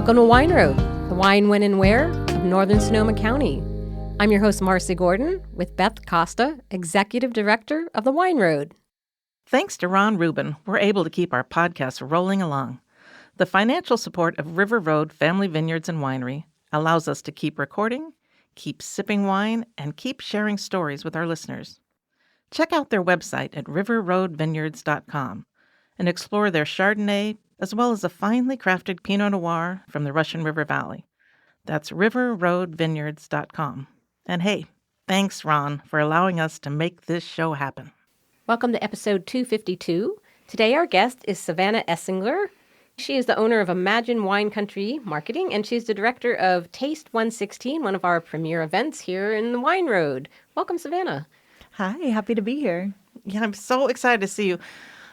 Welcome to Wine Road, the wine, when, and where of Northern Sonoma County. I'm your host, Marcy Gordon, with Beth Costa, Executive Director of the Wine Road. Thanks to Ron Rubin, we're able to keep our podcast rolling along. The financial support of River Road Family Vineyards and Winery allows us to keep recording, keep sipping wine, and keep sharing stories with our listeners. Check out their website at riverroadvineyards.com and explore their Chardonnay, as well as a finely crafted Pinot Noir from the Russian River Valley. That's riverroadvineyards.com. And hey, thanks, Ron, for allowing us to make this show happen. Welcome to episode 252. Today our guest is Savannah Esslinger. She is the owner of Imagine Wine Country Marketing, and she's the director of Taste 116, one of our premier events here in the Wine Road. Welcome, Savannah. Hi, happy to be here. Yeah, I'm so excited to see you.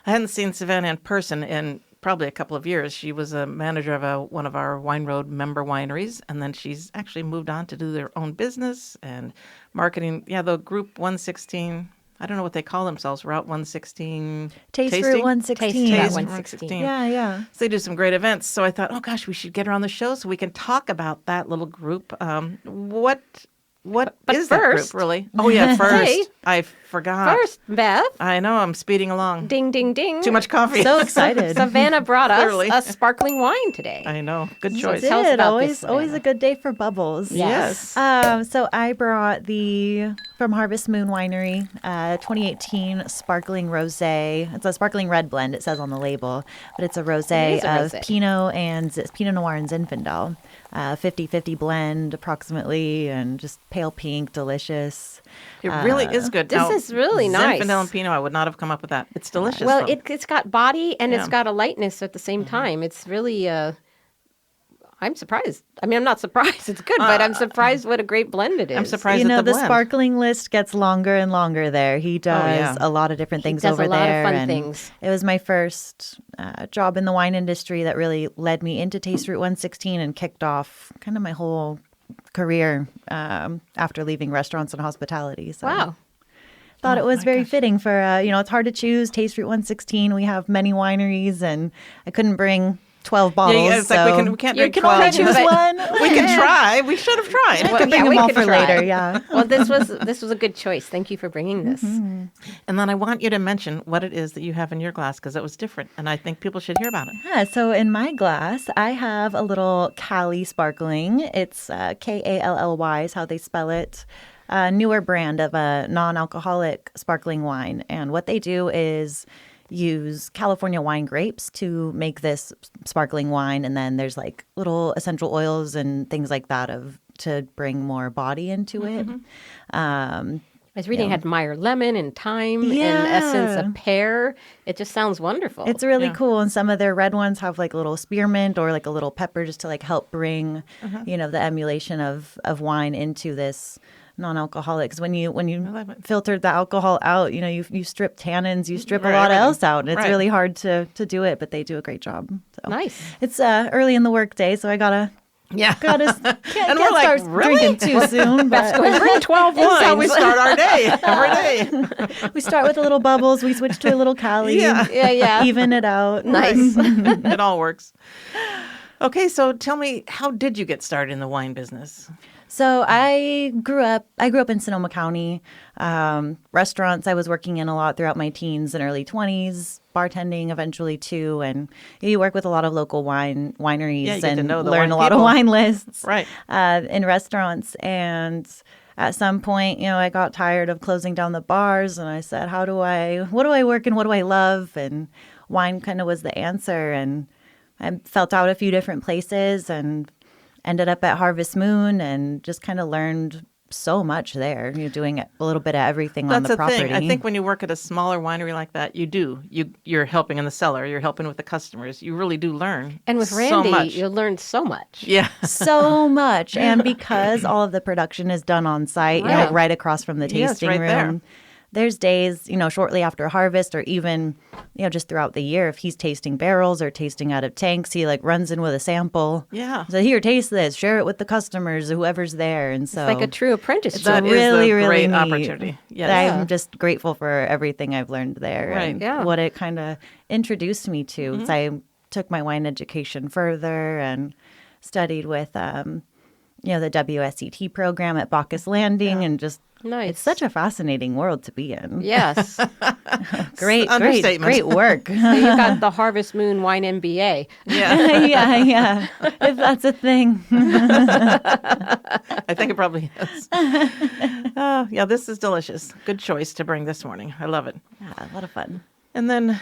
I hadn't seen Savannah in person in probably a couple of years. She was a manager of one of our Wine Road member wineries, and then she's actually moved on to do their own business and marketing. Yeah, the group 116, I don't know what they call themselves, Route 116. Taste Route 116. Taste 116. Yeah. So they do some great events. So I thought, oh gosh, we should get her on the show so we can talk about that little group. What is that group, really? Oh, yeah, first. Hey. I forgot. First, Beth. I know, I'm speeding along. Ding, ding, ding. Too much coffee. So excited. Savannah brought us Clearly. a sparkling wine today. I know. Good choice. Tell us about this, always Savannah. a good day for bubbles. Yes. So I brought from Harvest Moon Winery, 2018 sparkling rosé. It's a sparkling red blend, it says on the label, but it's a rosé It is a of rosé. Pinot Noir and Zinfandel. 50-50 blend approximately, and just pale pink, delicious. It really is good. This is really nice. Zinfandel and Pinot, I would not have come up with that. It's delicious. Well, though. it's got body and it's Yeah. got a lightness at the same time. It's really, I'm surprised. I mean, I'm not surprised it's good, but I'm surprised what a great blend it is. I'm surprised You know, at the the blend. sparkling list gets longer and longer there. He does yeah. a lot of different things does over a lot of there. fun and things. It was my first job in the wine industry that really led me into Taste Route 116 and kicked off kind of my whole career after leaving restaurants and hospitality. So Wow. thought it was my very gosh. fitting for, it's hard to choose. Taste Route 116, we have many wineries, and I couldn't bring 12 bottles. Yeah, it's so like we can't You drink can 12. only choose but- one. We can try. We should have tried. Well, I can bring yeah, them we all could for try. later, yeah. Well, this was a good choice. Thank you for bringing this. And then I want you to mention what it is that you have in your glass, because it was different, and I think people should hear about it. Yeah, so in my glass, I have a little Cali sparkling. It's Kally is how they spell it. A newer brand of a non-alcoholic sparkling wine. And what they do is use California wine grapes to make this sparkling wine. And then there's like little essential oils and things like that to bring more body into it. I was reading it had Meyer lemon and thyme and essence of pear. It just sounds wonderful. It's really Yeah. cool. And some of their red ones have like a little spearmint or like a little pepper just to like help bring, the emulation of wine into this non-alcoholic. Because when you love it. filtered the alcohol out, you strip tannins, you strip Right, a lot everything. else out. And it's Right. really hard to do it, but they do a great job. So nice. It's early in the workday, so I gotta Yeah. can't And we're like, start really? drinking too soon. But Bring 12 wines. That's how we start our day, every day. we start with a little bubbles, we switch to a little Cali, Yeah. Yeah. even it out. Nice. It all works. Okay, so tell me, how did you get started in the wine business? So I grew up in Sonoma County. Restaurants I was working in a lot throughout my teens and early 20s, bartending eventually too. And you work with a lot of local wineries Yeah, you get to and know the learn wine a lot people. of wine lists Right. in restaurants. And at some point, I got tired of closing down the bars, and I said, what do I work in? What do I love? And wine kind of was the answer. And I felt out a few different places and ended up at Harvest Moon and just kind of learned so much there. You're doing a little bit of everything on That's the the property. thing. I think when you work at a smaller winery like that, you do. You're helping in the cellar. You're helping with the customers. You really do learn. And with so Randy, much. you learned so much. Yeah. so much. And because all of the production is done on site, Right. right across from the Yes, tasting right room. there. There's days, shortly after harvest or even, just throughout the year, if he's tasting barrels or tasting out of tanks, he like runs in with a sample. Yeah. So here, taste this, share it with the customers, whoever's there. And so It's like a true apprenticeship. That is really, a really great neat. opportunity. Yes. I'm just grateful for everything I've learned there Right. and Yeah. what it kind of introduced me to. So I took my wine education further and studied with, the WSET program at Bacchus Landing, and just Nice. it's such a fascinating world to be in. Yes. Great Understatement. work. So you got the Harvest Moon Wine MBA. Yeah. yeah. If that's a thing. I think it probably is. Yeah, this is delicious. Good choice to bring this morning. I love it. Yeah, a lot of fun. And then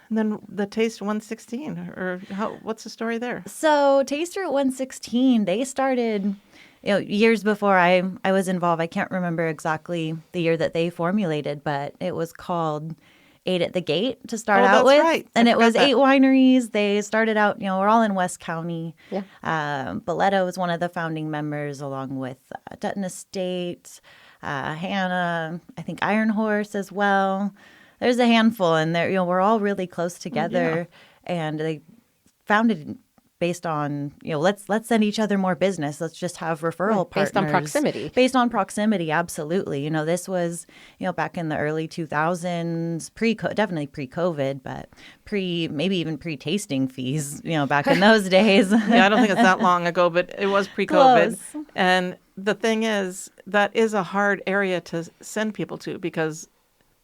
the Taste 116, or what's the story there? So Taster at 116, they started, years before I was involved. I can't remember exactly the year that they formulated, but it was called 8 at the Gate to start out with. Right. And it was 8 wineries. They started out, we're all in West County. Yeah. Boleto was one of the founding members, along with Dutton Estate, Hannah, I think Iron Horse as well. There's a handful, and we're all really close together. And they founded based on, let's send each other more business. Let's just have referral partners. Based on proximity. Based on proximity, absolutely. This was, back in the early 2000s, definitely pre-COVID, but maybe even pre-tasting fees, back in those days. Yeah, I don't think it's that long ago, but it was pre-COVID. Close. And the thing is, that is a hard area to send people to, because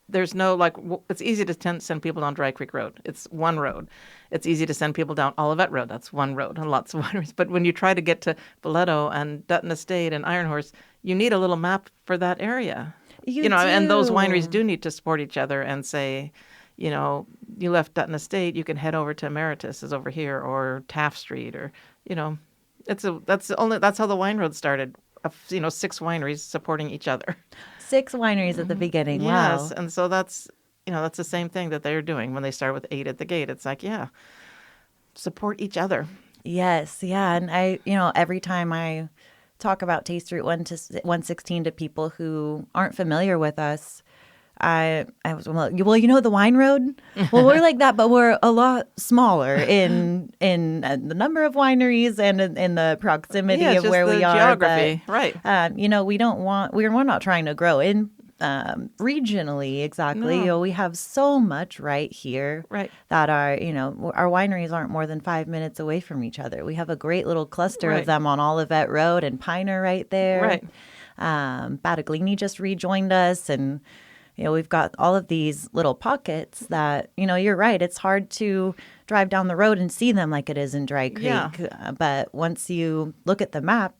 there's no, it's easy to send people down Dry Creek Road. It's one road. It's easy to send people down Olivet Road. That's one road, and lots of wineries. But when you try to get to Boleto and Dutton Estate and Iron Horse, you need a little map for that area. You do. And those wineries do need to support each other and say, you left Dutton Estate, you can head over to Emeritus is over here, or Taft Street, or, that's how the wine road started. 6 wineries supporting each other. 6 wineries at the beginning. Yes, Wow. and so that's the same thing that they're doing when they start with 8 at the Gate. It's like, support each other. Yes, yeah, and I, every time I talk about Taste Route 116 to people who aren't familiar with us, I was the wine road. Well, we're like that, but we're a lot smaller in the number of wineries and in the proximity of where we are. Geography, right? We're not trying to grow in regionally exactly. No. We have so much right here, Right. that our wineries aren't more than 5 minutes away from each other. We have a great little cluster Right. of them on Olivet Road and Piner right there. Right. Battaglini just rejoined us, and we've got all of these little pockets that, you're right. It's hard to drive down the road and see them like it is in Dry Creek. Yeah. But once you look at the map,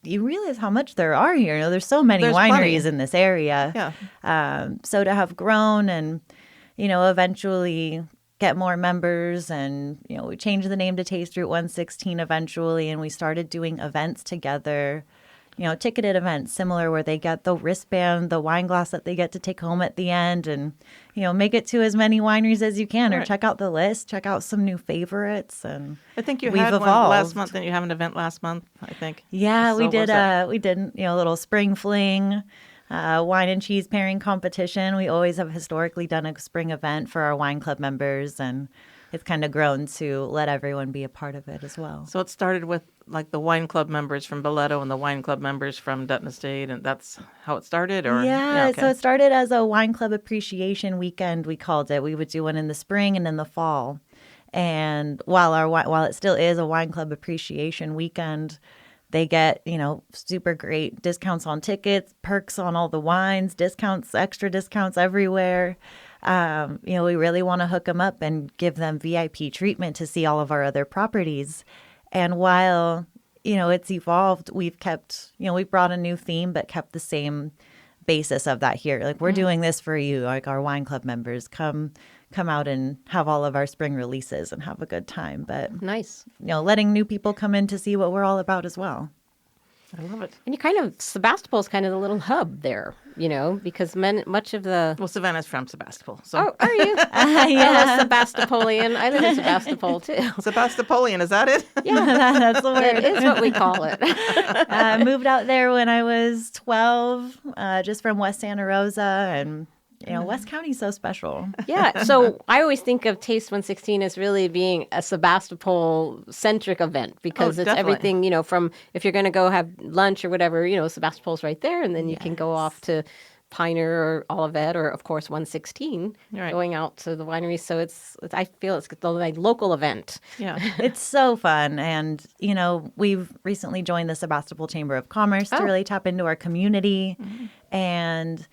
you realize how much there are here. There's so many wineries in this area. Yeah. So to have grown and, eventually get more members, and, we changed the name to Taste Route 116 eventually, and we started doing events together. Ticketed events, similar, where they get the wristband, the wine glass that they get to take home at the end, and, make it to as many wineries as you can, or Right. check out the list, check out some new favorites. And I think we've had one evolved. last month, and you have an event last month, I think. Yeah, So we what was did. that? We did, a little spring fling, wine and cheese pairing competition. We always have historically done a spring event for our wine club members, and it's kind of grown to let everyone be a part of it as well. So it started with the wine club members from Boleto and the wine club members from Dutton Estate, and that's how it started? Or Yeah, so it started as a wine club appreciation weekend, we called it. We would do one in the spring and in the fall. And while it still is a wine club appreciation weekend, they get, super great discounts on tickets, perks on all the wines, discounts, extra discounts everywhere. We really want to hook them up and give them VIP treatment to see all of our other properties. And while, it's evolved, we've kept, we've brought a new theme, but kept the same basis of that here. We're doing this for you, our wine club members. Come out and have all of our spring releases and have a good time. But, Nice. letting new people come in to see what we're all about as well. I love it. And Sebastopol is kind of the little hub there, because much of the... Well, Savannah's from Sebastopol. So. Oh, are you? Yeah. I'm a Sebastopolian. I live in Sebastopol, too. Sebastopolian, is that it? Yeah, That's the it word. is what we call it. I moved out there when I was 12, just from West Santa Rosa, and West County's so special. Yeah, so I always think of Taste 116 as really being a Sebastopol-centric event, because it's definitely. everything, from if you're going to go have lunch or whatever, Sebastopol's right there, and then you can go off to Piner or Olivet or, of course, 116 Right. going out to the wineries. So I feel it's the like, local event. Yeah. It's so fun. And, we've recently joined the Sebastopol Chamber of Commerce to really tap into our community. And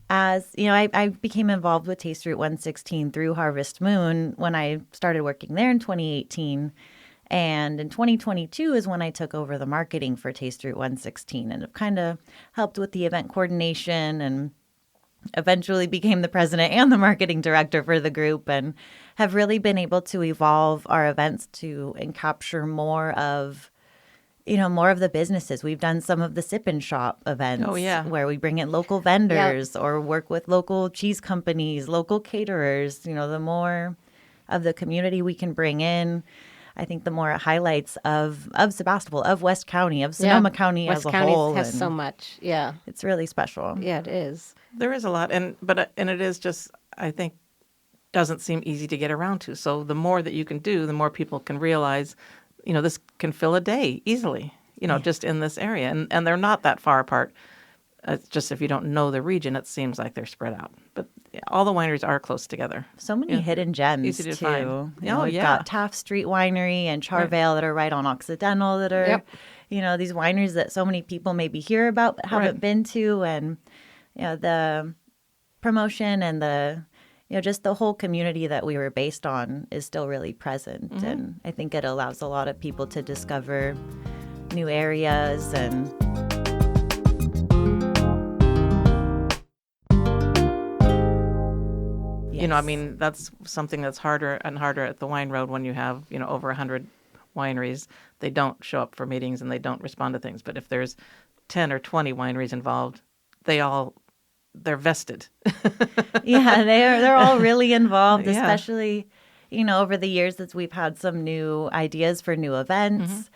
as, I became involved with Taste Route 116 through Harvest Moon when I started working there in 2018. And in 2022 is when I took over the marketing for Taste Route 116 and have kind of helped with the event coordination and eventually became the president and the marketing director for the group and have really been able to evolve our events to and capture more of the businesses. We've done some of the sip and shop events where we bring in local vendors or work with local cheese companies, local caterers. The more of the community we can bring in, I think the more it highlights of Sebastopol, of West County, of Sonoma County West as a County whole. has so much. Yeah. It's really special. Yeah, it is. There is a lot, and it is just, I think, doesn't seem easy to get around to. So the more that you can do, the more people can realize, this can fill a day easily, just in this area. And they're not that far apart. It's just if you don't know the region, it seems like they're spread out. But all the wineries are close together. So many hidden gems, easy to too. find. We've got Taft Street Winery and Charvale that are right on Occidental that are, these wineries that so many people maybe hear about but haven't been to. And, the promotion and the, just the whole community that we were based on is still really present. And I think it allows a lot of people to discover new areas and... That's something that's harder and harder at the Wine Road when you have, over 100 wineries. They don't show up for meetings and they don't respond to things. But if there's 10 or 20 wineries involved, they're vested. They're all really involved, especially, over the years that we've had some new ideas for new events.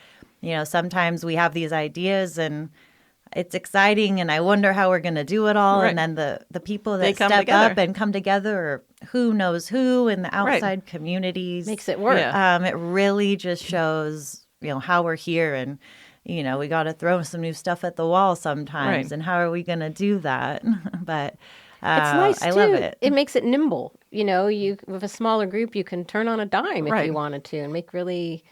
Sometimes we have these ideas and it's exciting and I wonder how we're going to do it all. And then the people that step up and come together, or who knows who in the outside communities. Makes it work. It really just shows, how we're here and, we got to throw some new stuff at the wall sometimes. And how are we going to do that? But it's nice, I too. love it. It makes it nimble. You with a smaller group, you can turn on a dime if you wanted to and make really...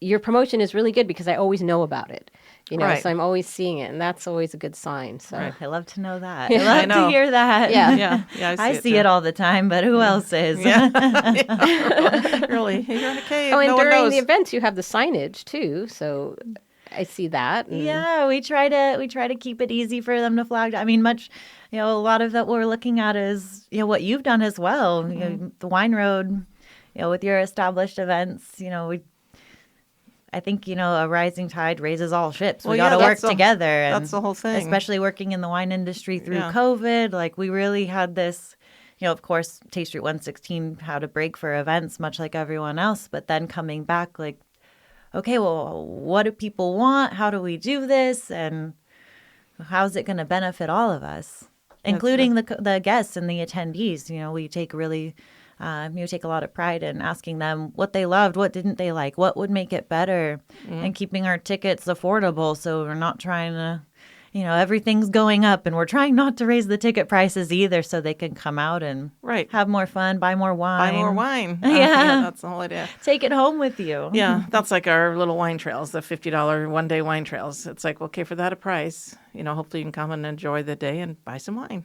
Your promotion is really good because I always know about it, so I'm always seeing it, and that's always a good sign. So I love to know that. I love to hear that. Yeah. I see it all the time, but who else is? Really, you're in a cave. And no one during knows. the events, you have the signage too, so I see that. And... Yeah, we try to keep it easy for them to flag. I mean, a lot of that we're looking at is what you've done as well. The Wine Road, with your established events. I think, a rising tide raises all ships. We got to work together. And that's the whole thing. Especially working in the wine industry through COVID. Like, we really had this, of course, Taste Route 116 had a break for events, much like everyone else. But then coming back, like, okay, well, what do people want? How do we do this? And how's it going to benefit all of us, including the guests and the attendees? We take really... you take a lot of pride in asking them what they loved, what didn't they like, what would make it better, and keeping our tickets affordable. So we're not trying to, everything's going up, and we're trying not to raise the ticket prices either, so they can come out and have more fun, buy more wine. Buy more wine. That's the whole idea. Take it home with you. Yeah, that's like our little wine trails, the $50 one-day wine trails. It's like, okay, for that a price, hopefully you can come and enjoy the day and buy some wine.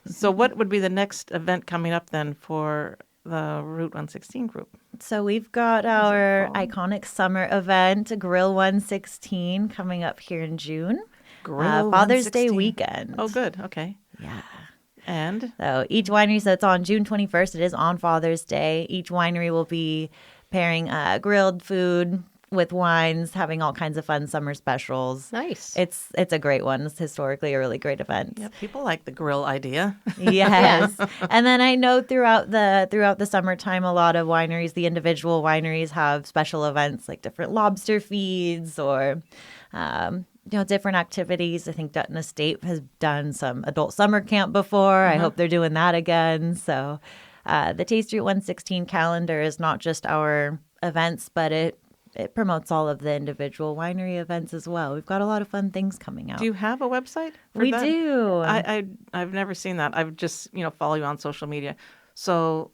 So what would be the next event coming up then for the Route 116 group? So we've got our iconic summer event, Grill 116, coming up here in June. Grill Father's 116. Day weekend. Oh, good. Okay. Yeah. And? So each winery, so it's on June 21st. It is on Father's Day. Each winery will be pairing grilled food with wines, having all kinds of fun summer specials. Nice. It's a great one. It's historically a really great event. Yeah, people like the grill idea. Yes. And then I know throughout the summertime, a lot of wineries, the individual wineries have special events like different lobster feeds or different activities. I think Dutton Estate has done some adult summer camp before. I hope they're doing that again. So the Taste Route 116 calendar is not just our events, but it it promotes all of the individual winery events as well. We've got a lot of fun things coming out. Do you have a website for We that? do. I've never seen that. I've just, follow you on social media. So,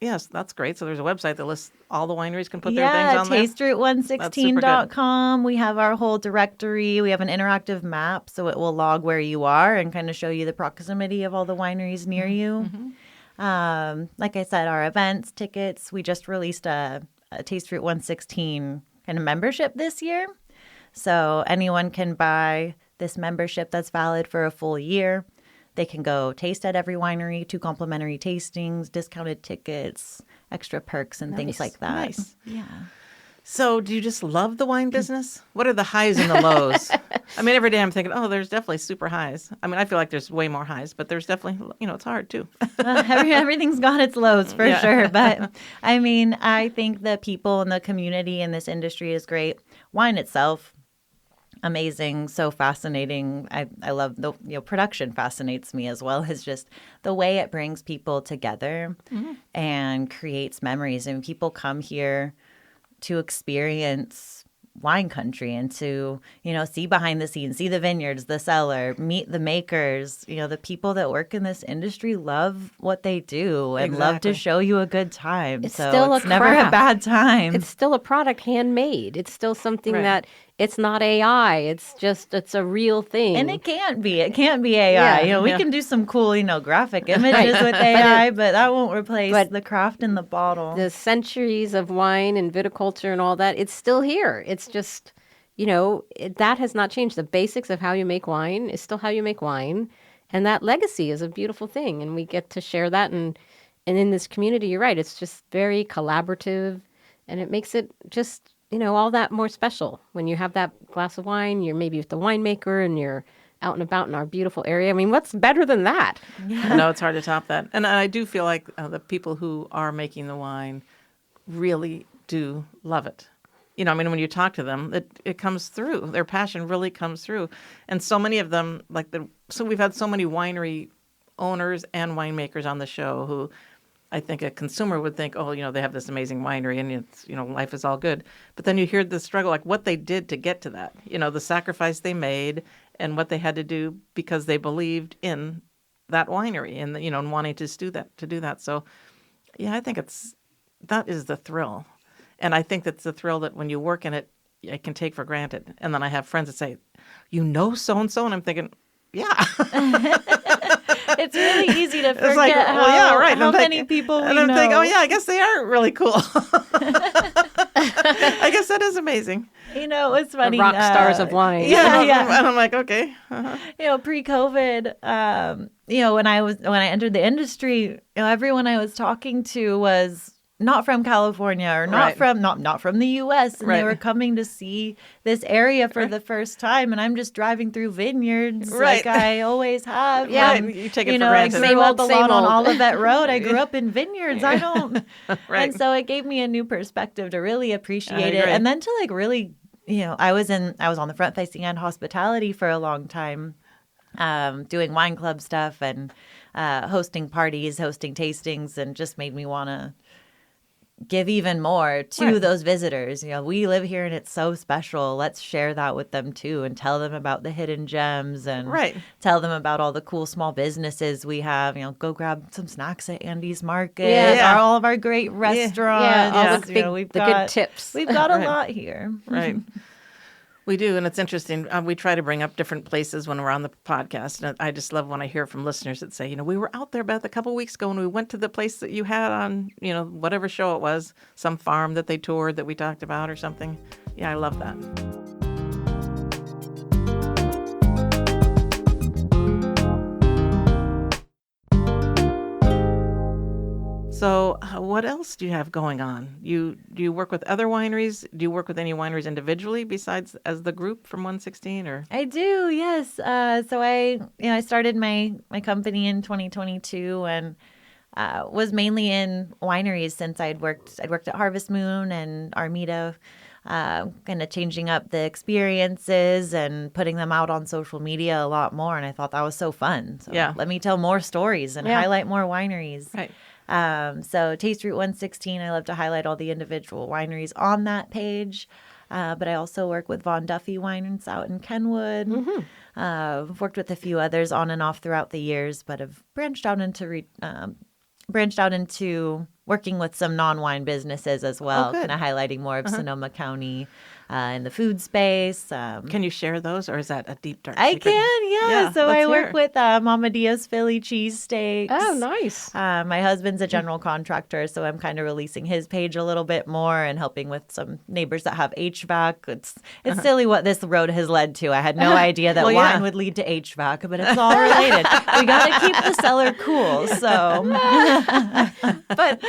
yes, that's great. So there's a website that lists all the wineries can put their things on there. tasteroute116.com. We have our whole directory. We have an interactive map, so it will log where you are and kind of show you the proximity of all the wineries near you. Like I said, our events, tickets, we just released a Taste Route 116 kind of membership this year. So anyone can buy this membership that's valid for a full year. They can go taste at every winery, 2 complimentary tastings, discounted tickets, extra perks and things like that. Nice. Yeah. So do you just love the wine business? What are the highs and the lows? I mean, every day I'm thinking, there's definitely super highs. I mean, I feel like there's way more highs, but there's definitely, it's hard too. Everything's got its lows for sure. But I mean, I think the people and the community in this industry is great. Wine itself, amazing, so fascinating. I love the production fascinates me as well as just the way it brings people together and creates memories. And people come here to experience wine country and to, see behind the scenes, see the vineyards, the cellar, meet the makers. The people that work in this industry love what they do and love to show you a good time. It's so still it's a never craft. a bad time. It's still a product handmade. It's still something that it's not AI. It's a real thing. And it can't be. It can't be AI. Yeah. We can do some cool, graphic images with AI, but that won't replace the craft in the bottle. The centuries of wine and viticulture and all that, it's still here. It's just, that has not changed. The basics of how you make wine is still how you make wine. And that legacy is a beautiful thing. And we get to share that. And in this community, you're right, it's just very collaborative. And it makes it just, all that more special when you have that glass of wine. You're maybe with the winemaker and you're out and about in our beautiful area. I mean, what's better than that? No, it's hard to top that. And I do feel like the people who are making the wine really do love it. When you talk to them, it comes through. Their passion really comes through. And so many of them, so we've had so many winery owners and winemakers on the show who I think a consumer would think, they have this amazing winery and it's, life is all good. But then you hear the struggle, like what they did to get to that, the sacrifice they made and what they had to do because they believed in that winery and, and wanting to do that. So, yeah, I think that is the thrill. And I think that's the thrill that when you work in it, I can take for granted. And then I have friends that say, so-and-so, and I'm thinking, yeah. It's really easy to forget how many people we know. And I'm thinking, I guess they are really cool. I guess that is amazing. It's funny. The rock stars of wine. Yeah. And I'm like, okay. Uh-huh. Pre-COVID, when I entered the industry, everyone I was talking to was not from California or not from the U.S. And they were coming to see this area for the first time. And I'm just driving through vineyards like I always have. Yeah, you take it for granted. I grew up alone on Olivet Road. I grew up in vineyards. I don't. And so it gave me a new perspective to really appreciate it. And then to really, I was on the front facing end hospitality for a long time, doing wine club stuff and hosting parties, hosting tastings, and just made me want to give even more to those visitors. We live here and it's so special. Let's share that with them too and tell them about the hidden gems and tell them about all the cool small businesses we have. Go grab some snacks at Andy's Market. All of our great restaurants. All the good tips. We've got a lot here. Right. We do, and it's interesting. We try to bring up different places when we're on the podcast, and I just love when I hear from listeners that say, we were out there, Beth, a couple of weeks ago, and we went to the place that you had on, whatever show it was, some farm that they toured that we talked about or something. Yeah, I love that. So what else do you have going on? Do you work with other wineries? Do you work with any wineries individually besides as the group from 116? Or I do, yes. So I started my company in 2022 and was mainly in wineries since I'd worked at Harvest Moon and Armida kind of changing up the experiences and putting them out on social media a lot more. And I thought that was so fun. So let me tell more stories and highlight more wineries. Right. So Taste Route 116, I love to highlight all the individual wineries on that page. But I also work with Von Duffy Wines out in Kenwood. I've worked with a few others on and off throughout the years, but have branched out into working with some non-wine businesses as well, kind of highlighting more of Sonoma County in the food space. Can you share those, or is that a deep, dark I secret? can, yeah. So I work with Mamadio's Philly cheesesteaks. Oh, nice. My husband's a general contractor, so I'm kind of releasing his page a little bit more and helping with some neighbors that have HVAC. It's silly what this road has led to. I had no idea that wine would lead to HVAC, but it's all related. We got to keep the cellar cool, so. But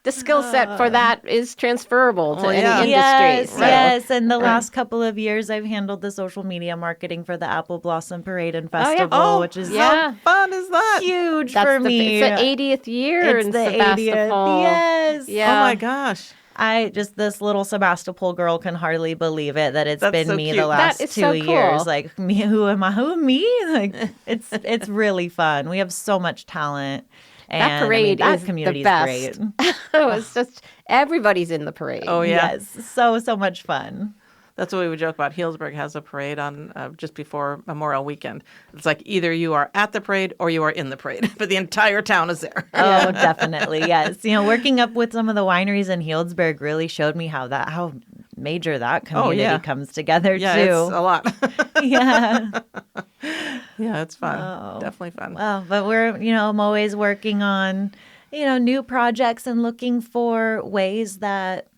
the skill set for that is transferable to any industry. Yes. And the last couple of years, I've handled the social media marketing for the Apple Blossom Parade and Festival, which is how fun is that? Huge for me. It's the 80th year in Sebastopol. Yes. Yeah. Oh my gosh. This little Sebastopol girl can hardly believe it that it's been so me cute. the last 2 years. Cool. Like, me, who am I? Who am me? Like, it's really fun. We have so much talent. And that parade that is community the best. Is great. It's just everybody's in the parade. Oh yeah, yes, so much fun. That's what we would joke about. Healdsburg has a parade on just before Memorial Weekend. It's like either you are at the parade or you are in the parade, but the entire town is there. Oh, definitely, yes. Working up with some of the wineries in Healdsburg really showed me how major that community comes together too. It's a lot. Yeah. Yeah, it's fun. Definitely fun. Well, but I'm always working on, new projects and looking for ways that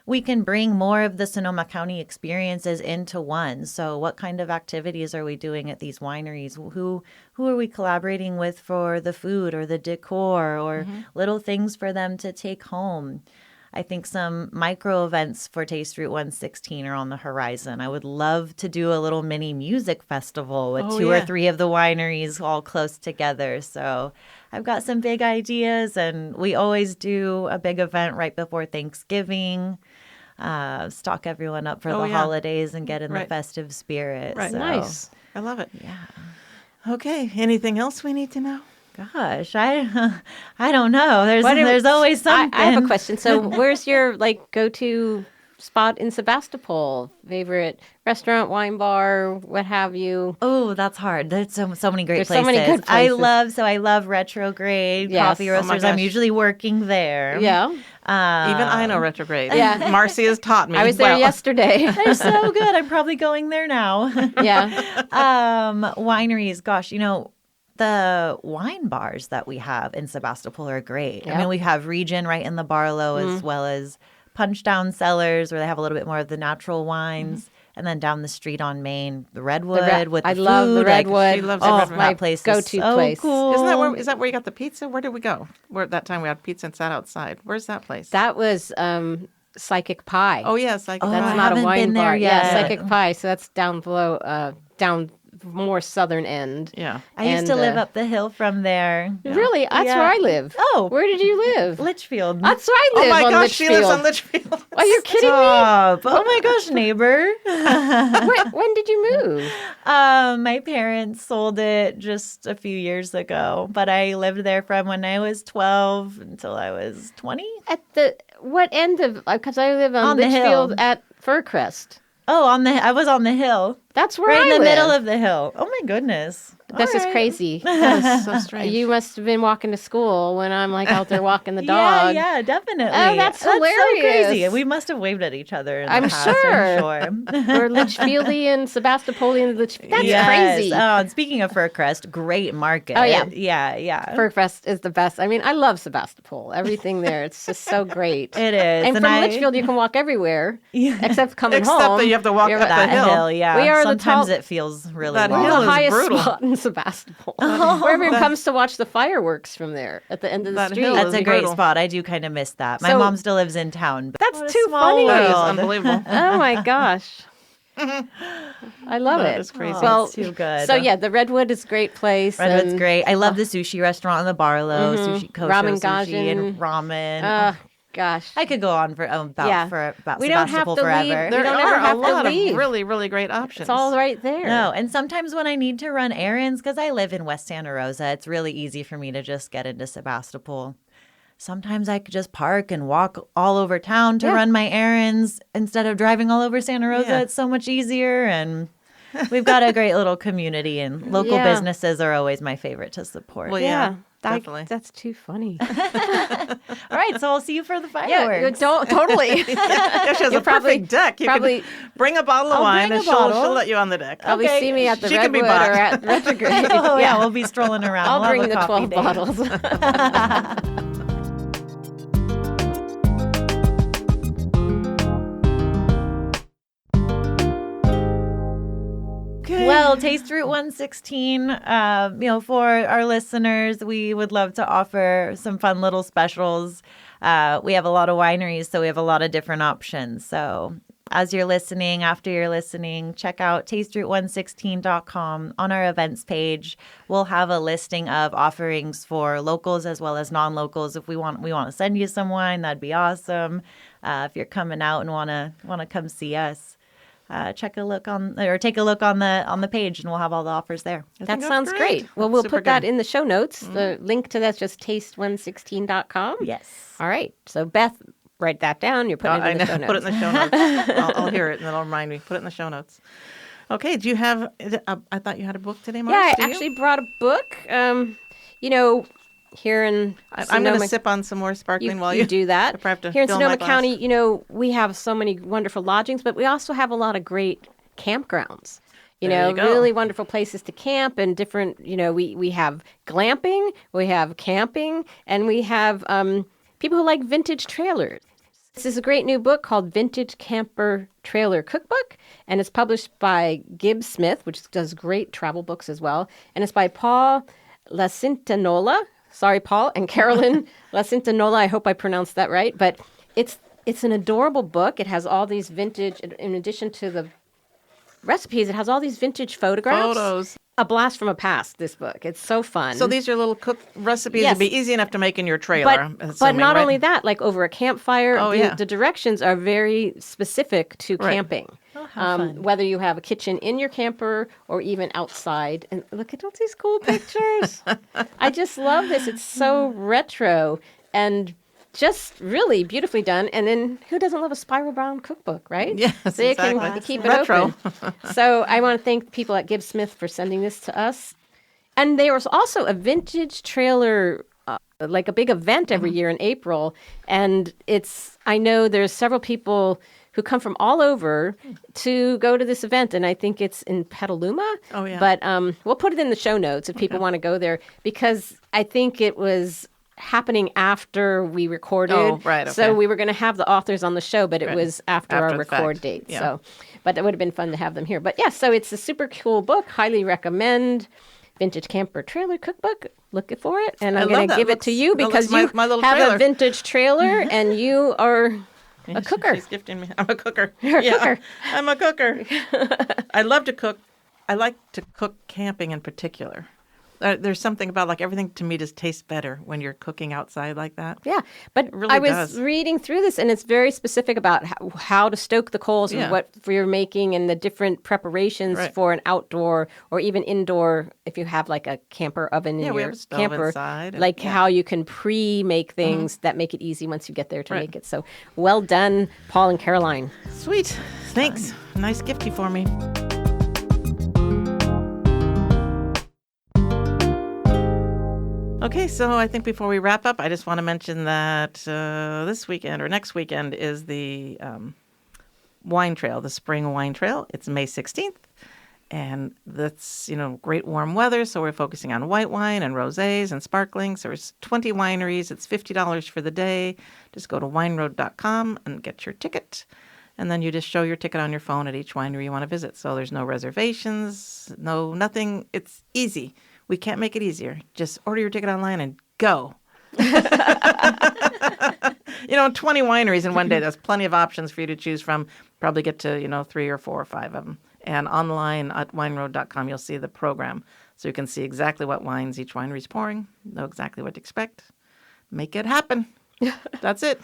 we can bring more of the Sonoma County experiences into one. So what kind of activities are we doing at these wineries? Who are we collaborating with for the food or the decor or little things for them to take home? I think some micro events for Taste Route 116 are on the horizon. I would love to do a little mini music festival with 2 or 3 of the wineries all close together. So I've got some big ideas, and we always do a big event right before Thanksgiving. Stock everyone up for the holidays and get in the festive spirit. Right. So, Nice. I love it. Yeah. Okay. Anything else we need to know? Gosh, I don't know. There's always something. I have a question. So, where's your go-to spot in Sebastopol? Favorite restaurant, wine bar, what have you? Oh, that's hard. There's so many great There's places. so many good places. I love Retrograde Yes. Coffee Roasters. I'm usually working there. Yeah. Even I know Retrograde. Yeah. Marcy has taught me. I was there yesterday. They're so good. I'm probably going there now. Yeah. Wineries. Gosh, the wine bars that we have in Sebastopol are great. Yeah. I mean, we have Region right in the Barlow as well as Punch Down Cellars where they have a little bit more of the natural wines. And then down the street on Main, the Redwood with the food. love the Redwood. She loves the Redwood. My place go-to is so place. cool. Is that where you got the pizza? Where did we go? Where that time we had pizza and sat outside. Where's that place? That was Psychic Pie. Oh yes, That's I not a haven't wine been there bar. yet. Yeah, Psychic Pie. So that's down below, down more southern end. Yeah. I used to live up the hill from there. Really? That's where I live. Oh. Where did you live? Litchfield. That's where I live. Oh my on gosh, she lives on Litchfield. Litchfield. Are you kidding Stop. Oh my gosh, neighbor. me? When did you move? My parents sold it just a few years ago, but I lived there from when I was 12 until I was 20. At what end of? Because I live on On the Litchfield hill. at Fircrest. Oh, I was on the hill. That's where Right I in the live. middle of the hill. Oh my goodness. This All is right. crazy. That's so strange. You must have been walking to school when I'm out there walking the dog. Yeah, definitely. Oh, that's hilarious. so crazy. We must have waved at each other in I'm the past, sure. I'm sure. We're Litchfieldian, Sebastopolian. That's Yes. crazy. Oh, and speaking of Fircrest, great market. Oh, yeah. Yeah. Fircrest is the best. I mean, I love Sebastopol. Everything there. It's just so great. It is. And from Litchfield, you can walk everywhere, Yeah. except coming Except home. that you have to walk You're up that the hill. yeah. We are Sometimes the it feels really That long. hill the is highest brutal. spot in Sebastopol. Where everyone comes to watch the fireworks from there at the end of the That street. hill That's is a great brutal. spot. I do kind of miss that. My So- mom still lives in town. But That's what a too small funny. That is world. unbelievable. Oh my gosh. I love That it. is crazy. Well, too good. So yeah, the Redwood is a great place. Redwood's and, great. I love the sushi restaurant in the Barlow, Sushi Kosho Ramen sushi Gaijin. and ramen. gosh. I could go on for Yeah. about We don't have Sebastopol to forever. leave. There We don't are ever have a to lot leave. of really, really great options. It's all right there. No, and sometimes when I need to run errands, because I live in West Santa Rosa, it's really easy for me to just get into Sebastopol. Sometimes I could just park and walk all over town to run my errands instead of driving all over Santa Rosa. Yeah. It's so much easier, and we've got a great little community, and local businesses are always my favorite to support. Well, Yeah. definitely. That's too funny. All right, so I'll see you for the Yeah, fireworks. totally. Yeah, she has a probably- perfect deck. You probably- can bring a bottle of I'll wine bring and a bottle. she'll let you on the deck. Probably Okay. see me at the She can be Redwood or bought. at Retrograde. Oh, yeah, we'll be strolling around. I'll We'll have bring a the coffee 12 date. bottles. Well, Taste Route 116, for our listeners, we would love to offer some fun little specials. We have a lot of wineries, so we have a lot of different options. So as you're listening, after you're listening, check out tasteroute116.com. On our events page, we'll have a listing of offerings for locals as well as non-locals. If we want to send you some wine, that'd be awesome. If you're coming out and want to come see us. Take a look on the page, and we'll have all the offers there. That sounds great. Well, we'll Super put that good. in the show notes. The link to that's just taste116.com. Yes. All right. So, Beth, write that down. You're putting it in the show notes. Put it in the show notes. I'll hear it, and then it'll remind me. Put it in the show notes. Okay. Do you have? I thought you had a book today, Marcy. Yeah, I Do you? actually brought a book. Here in I'm going to sip on some more sparkling while you do that. I have to Here in fill my Sonoma glass. County, we have so many wonderful lodgings, but we also have a lot of great campgrounds. There you go. Really wonderful places to camp and different, we have glamping, we have camping, and we have people who like vintage trailers. This is a great new book called Vintage Camper Trailer Cookbook, and it's published by Gibbs Smith, which does great travel books as well, and it's by Paul Lacintanola. Sorry, Paul, and Carolyn Lacintanola. I hope I pronounced that right. But it's an adorable book. It has all these vintage, in addition to the recipes, it has all these vintage photographs. Photos. A blast from a past, this book. It's so fun. So these are little cook recipes. Yes. It'd be easy enough to make in your trailer. But I'm assuming, not right? only that, like over a campfire, Oh, yeah. the directions are very specific to Right. camping. Oh, how fun. Whether you have a kitchen in your camper or even outside. And look at all these cool pictures. I just love this. It's so retro and just really beautifully done. And then who doesn't love a spiral bound cookbook, right? Yes, So you exactly. can keep it Retro. open. So I want to thank people at Gibbs Smith for sending this to us. And there was also a vintage trailer, like a big event every year in April. And I know there's several people who come from all over to go to this event. And I think it's in Petaluma. Oh, yeah. But we'll put it in the show notes if people want to go there, because I think it was happening after we recorded. Oh, right, So okay. we were going to have the authors on the show, but it Right. was after After our the record fact. date. Yeah. So, but it would have been fun to have them here. But yeah, so it's a super cool book. Highly recommend. Vintage Camper Trailer Cookbook. Looking for it. And I'm love going to that. give it to you That looks because my- you my little have trailer. a vintage trailer and you are a cooker. She's gifting me. I'm a cooker. You're a cooker. I'm a cooker. I love to cook. I like to cook camping in particular. There's something about like everything to me just tastes better when you're cooking outside like that. Yeah, but really I was does. reading through this, and it's very specific about how to stoke the coals Yeah. and what for you're making and the different preparations Right. for an outdoor or even indoor. If you have like a camper oven Yeah, in we your have a stove camper, inside and- like yeah. how you can pre-make things that make it easy once you get there to Right. make it. So well done, Paul and Caroline. Sweet. Thanks. Nice gifty for me. Okay, so I think before we wrap up, I just want to mention that this weekend or next weekend is the wine trail, the spring wine trail. It's May 16th, and that's, great warm weather, so we're focusing on white wine and rosés and sparklings. There's 20 wineries. It's $50 for the day. Just go to wineroad.com and get your ticket, and then you just show your ticket on your phone at each winery you want to visit. So there's no reservations, nothing. It's easy. We can't make it easier. Just order your ticket online and go. 20 wineries in one day. There's plenty of options for you to choose from. Probably get to, 3 or 4 or 5 of them. And online at wineroad.com, you'll see the program. So you can see exactly what wines each winery is pouring, know exactly what to expect. Make it happen. That's it.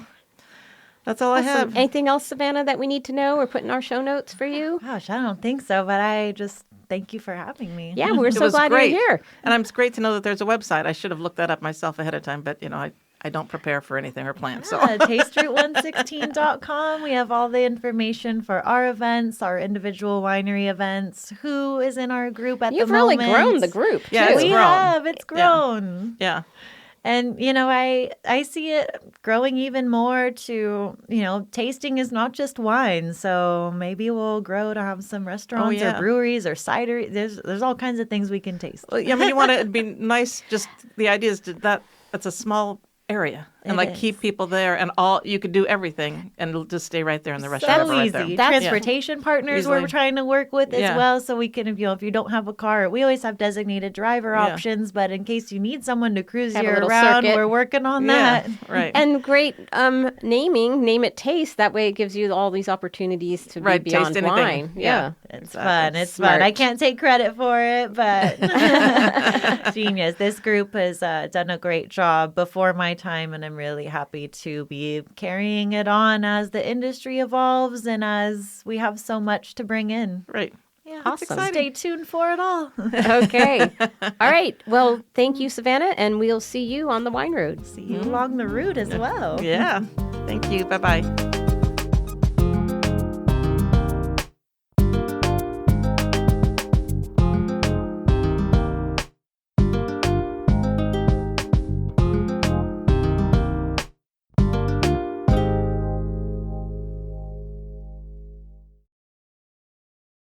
That's all I Awesome. have. Anything else, Savannah, that we need to know or put in our show notes for you? Gosh, I don't think so, but I just thank you for having me. Yeah, we're It so was glad great. you're here. And it's great to know that there's a website. I should have looked that up myself ahead of time, but I don't prepare for anything or plan. So tasteroute116.com. We have all the information for our events, our individual winery events, who is in our group at You've the really moment. grown the group, Yeah, too. it's We grown. have. It's Yeah. grown. yeah. And, I see it growing even more to, tasting is not just wine. So maybe we'll grow to have some restaurants yeah. or breweries or cideries. There's all kinds of things we can taste. Well, I mean, you want to be nice. Just the idea is that's a small area and It keep is. people there, and you could do everything and it'll just stay right there in the So restaurant right easy. there. That's- Transportation partners Easily. we're trying to work with as Yeah. well, so we can, if you don't have a car, we always have designated driver Yeah. options. But in case you need someone to cruise Have a you little around, circuit. we're working on Yeah, that. right. And great naming, name it taste. That way it gives you all these opportunities to Right, be taste beyond anything. wine. Yeah. It's Exactly. fun. It's Smart. fun. I can't take credit for it, but genius. This group has done a great job before my time, and I'm really happy to be carrying it on as the industry evolves and as we have so much to bring in. Right. Yeah, Awesome. Stay tuned for it all. Okay. All right. Well, thank you, Savannah, and we'll see you on the wine road. See you along the route as well. Yeah. Thank you. Bye-bye.